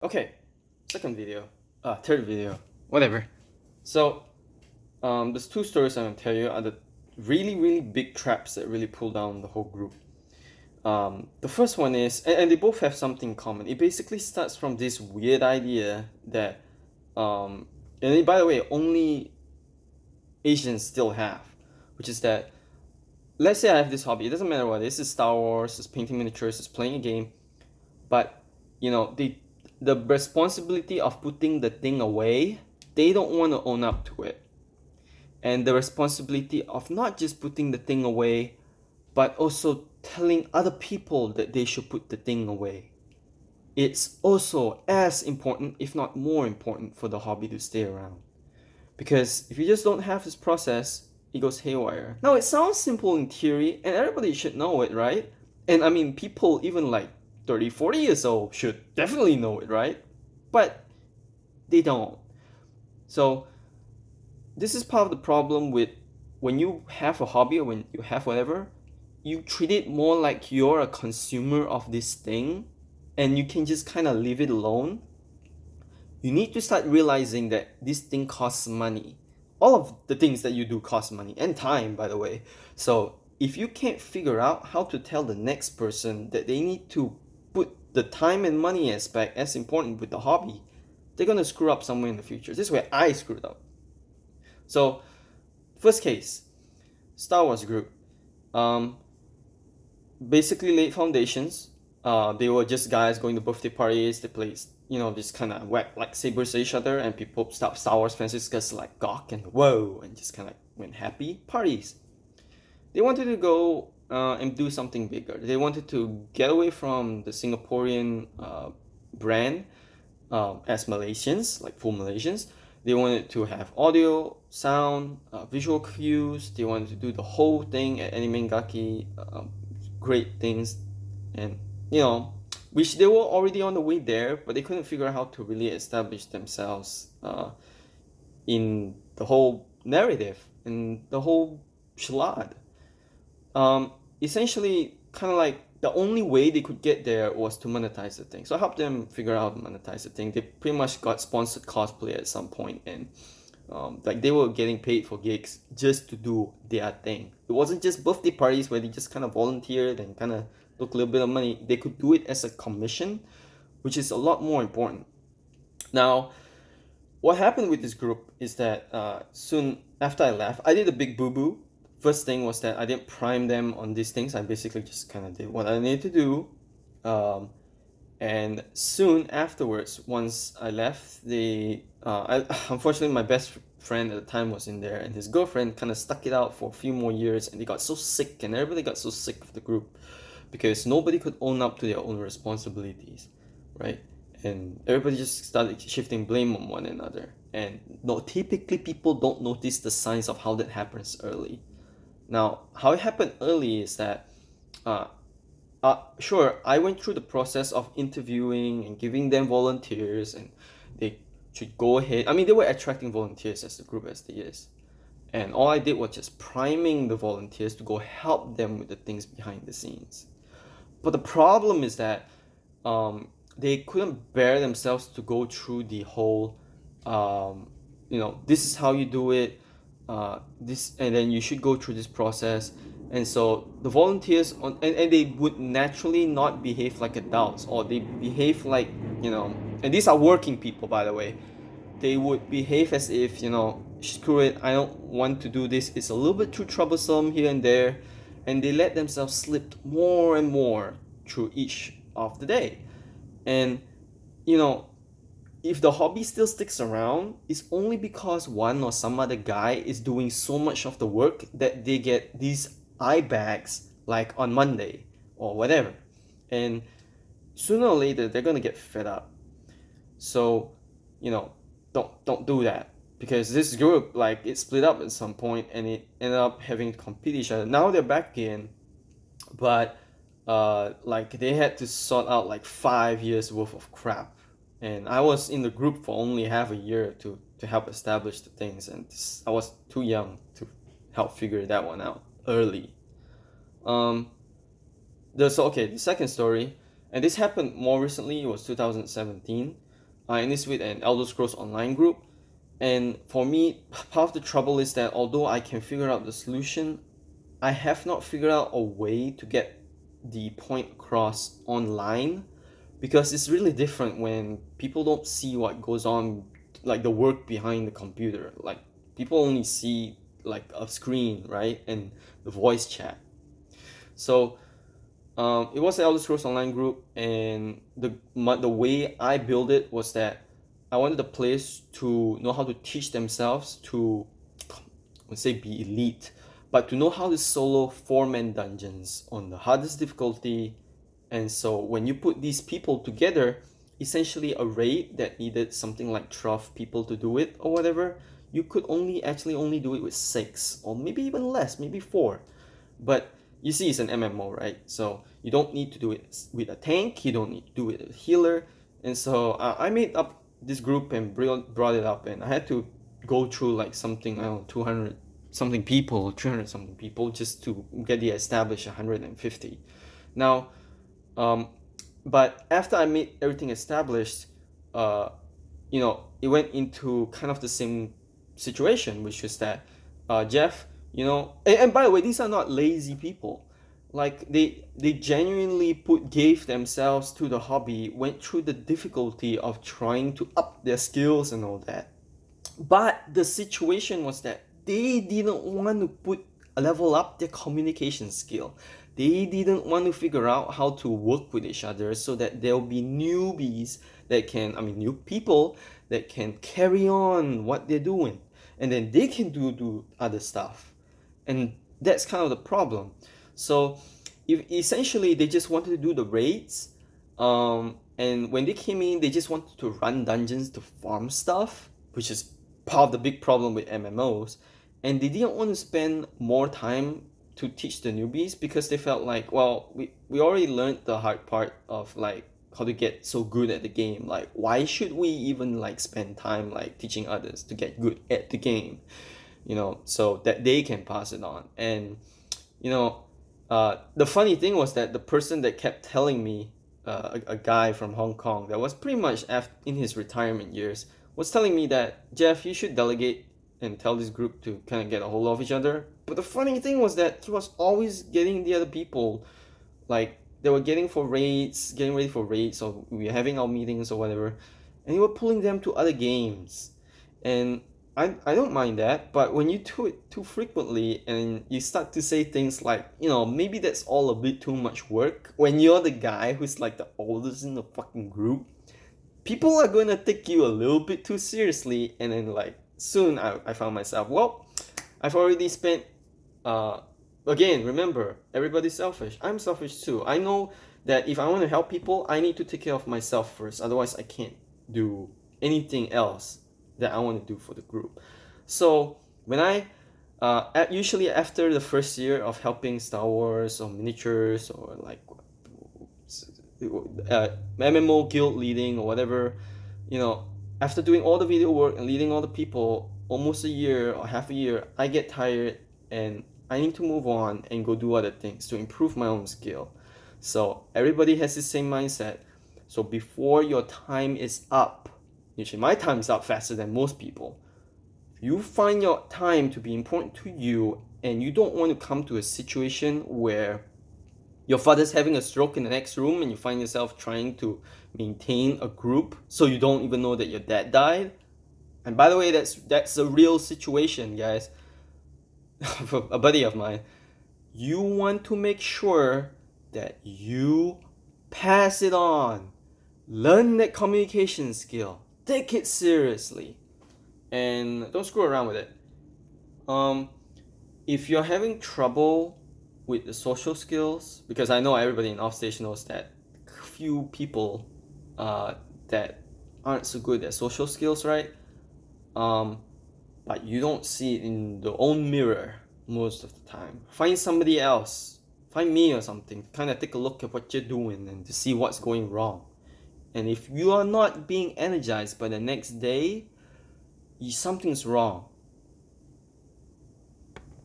Okay, third video, whatever. So, there's two stories I'm gonna tell you are the really, really big traps that really pull down the whole group. The first one is, and they both have something in common. It basically starts from this weird idea that, and by the way, only Asians still have, which is that, let's say I have this hobby. It doesn't matter what it is. It's Star Wars, it's painting miniatures, it's playing a game, but the responsibility of putting the thing away, they don't want to own up to it. And the responsibility of not just putting the thing away, but also telling other people that they should put the thing away. It's also as important, if not more important, for the hobby to stay around. Because if you just don't have this process, it goes haywire. Now, it sounds simple in theory, and everybody should know it, right? And I mean, people even like 30, 40 years old should definitely know it, right? But they don't. So, this is part of the problem with when you have a hobby or when you have whatever, you treat it more like you're a consumer of this thing and you can just kind of leave it alone. You need to start realizing that this thing costs money. All of the things that you do cost money and time, by the way. So if you can't figure out how to tell the next person that they need to put the time and money aspect as important with the hobby, they're gonna screw up somewhere in the future. This is where I screwed up. So, first case, Star Wars group. Um, Basically laid foundations. They were just guys going to birthday parties. They played, just kind of whack lightsabers at each other, and people stop Star Wars fans because like gawk and whoa, and just kind of went happy parties. They wanted to go and do something bigger. They wanted to get away from the Singaporean brand as Malaysians, like full Malaysians. They wanted to have audio, sound, visual cues. They wanted to do the whole thing at Anime Gaki, great things, and which they were already on the way there, but they couldn't figure out how to really establish themselves in the whole narrative and the whole charade. Essentially, kind of like the only way they could get there was to monetize the thing. So I helped them figure out how to monetize the thing. They pretty much got sponsored cosplay at some point, and like they were getting paid for gigs just to do their thing. It wasn't just birthday parties where they just kind of volunteered and kind of took a little bit of money. They could do it as a commission, which is a lot more important. Now, what happened with this group is that soon after I left, I did a big boo boo. First thing was that I didn't prime them on these things. I basically just kind of did what I needed to do. And soon afterwards, once I left, unfortunately, my best friend at the time was in there, and his girlfriend kind of stuck it out for a few more years, and they got so sick, and everybody got so sick of the group because nobody could own up to their own responsibilities, right? And everybody just started shifting blame on one another. And no, typically people don't notice the signs of how that happens early. Now, how it happened early is that, uh, sure, I went through the process of interviewing and giving them volunteers, and they should go ahead. I mean, they were attracting volunteers as the group as they is. And all I did was just priming the volunteers to go help them with the things behind the scenes. But the problem is that they couldn't bear themselves to go through the whole, this is how you do it, this, and then you should go through this process. And so the volunteers and they would naturally not behave like adults, or they behave like, and these are working people, by the way. They would behave as if, screw it, I don't want to do this, it's a little bit too troublesome here and there, and they let themselves slip more and more through each of the day. And you know if the hobby still sticks around, it's only because one or some other guy is doing so much of the work that they get these eye bags like on Monday or whatever. And sooner or later they're gonna get fed up. So, don't do that. Because this group, like, it split up at some point and it ended up having to compete each other. Now they're back again, but like they had to sort out like 5 years worth of crap, and I was in the group for only half a year to help establish the things, and I was too young to help figure that one out early. um the second story, and this happened more recently. It was 2017. and it's with an Elder Scrolls Online group. And for me, part of the trouble is that although I can figure out the solution, I have not figured out a way to get the point across online, because it's really different when people don't see what goes on, like the work behind the computer. Like people only see like a screen, right, and the voice chat. So it was the Elder Scrolls Online group, and the way I built it was that I wanted the players to know how to teach themselves to, let's say, be elite, but to know how to solo 4-man dungeons on the hardest difficulty. And so when you put these people together, essentially a raid that needed something like 12 people to do it or whatever, you could only do it with 6, or maybe even less, maybe 4. But you see, it's an MMO, right? So you don't need to do it with a tank, you don't need to do it with a healer. And so I made up this group and brought it up, and I had to go through like something, I don't know, 200 something people, 300 something people, just to get the established 150. Now, but after I made everything established, it went into kind of the same situation, which is that Jeff, and by the way, these are not lazy people. Like they genuinely gave themselves to the hobby, went through the difficulty of trying to up their skills and all that. But the situation was that they didn't want to level up their communication skill. They didn't want to figure out how to work with each other so that there'll be new people that can carry on what they're doing. And then they can do other stuff. And that's kind of the problem. So essentially they just wanted to do the raids. And when they came in, they just wanted to run dungeons to farm stuff, which is part of the big problem with MMOs. And they didn't want to spend more time to teach the newbies, because they felt like, well, we already learned the hard part of like how to get so good at the game. Like, why should we even like spend time like teaching others to get good at the game, so that they can pass it on? And the funny thing was that the person that kept telling me, a guy from Hong Kong that was pretty much in his retirement years, was telling me that, Jeff, you should delegate and tell this group to kind of get a hold of each other. But the funny thing was that he was always getting the other people, like they were getting ready for raids, or we were having our meetings or whatever, and he were pulling them to other games. And I don't mind that, but when you do it too frequently and you start to say things like, maybe that's all a bit too much work, when you're the guy who's like the oldest in the fucking group, people are going to take you a little bit too seriously. And then like soon I found myself, well, I've already spent, again, remember, everybody's selfish. I'm selfish too. I know that if I want to help people, I need to take care of myself first. Otherwise, I can't do anything else that I want to do for the group. So when I, usually after the first year of helping Star Wars or miniatures or like MMO guild leading or whatever, after doing all the video work and leading all the people almost a year or half a year, I get tired and I need to move on and go do other things to improve my own skill. So everybody has the same mindset. So before your time is up, usually my time is up faster than most people. You find your time to be important to you, and you don't want to come to a situation where your father's having a stroke in the next room and you find yourself trying to maintain a group so you don't even know that your dad died. And by the way, that's a real situation, guys. A buddy of mine, you want to make sure that you pass it on. Learn that communication skill. Take it seriously. And don't screw around with it. If you're having trouble with the social skills, because I know everybody in Offstage knows that few people that aren't so good at social skills, right? But you don't see it in the own mirror most of the time. Find somebody else. Find me or something. Kind of take a look at what you're doing and to see what's going wrong. And if you are not being energized by the next day, something's wrong.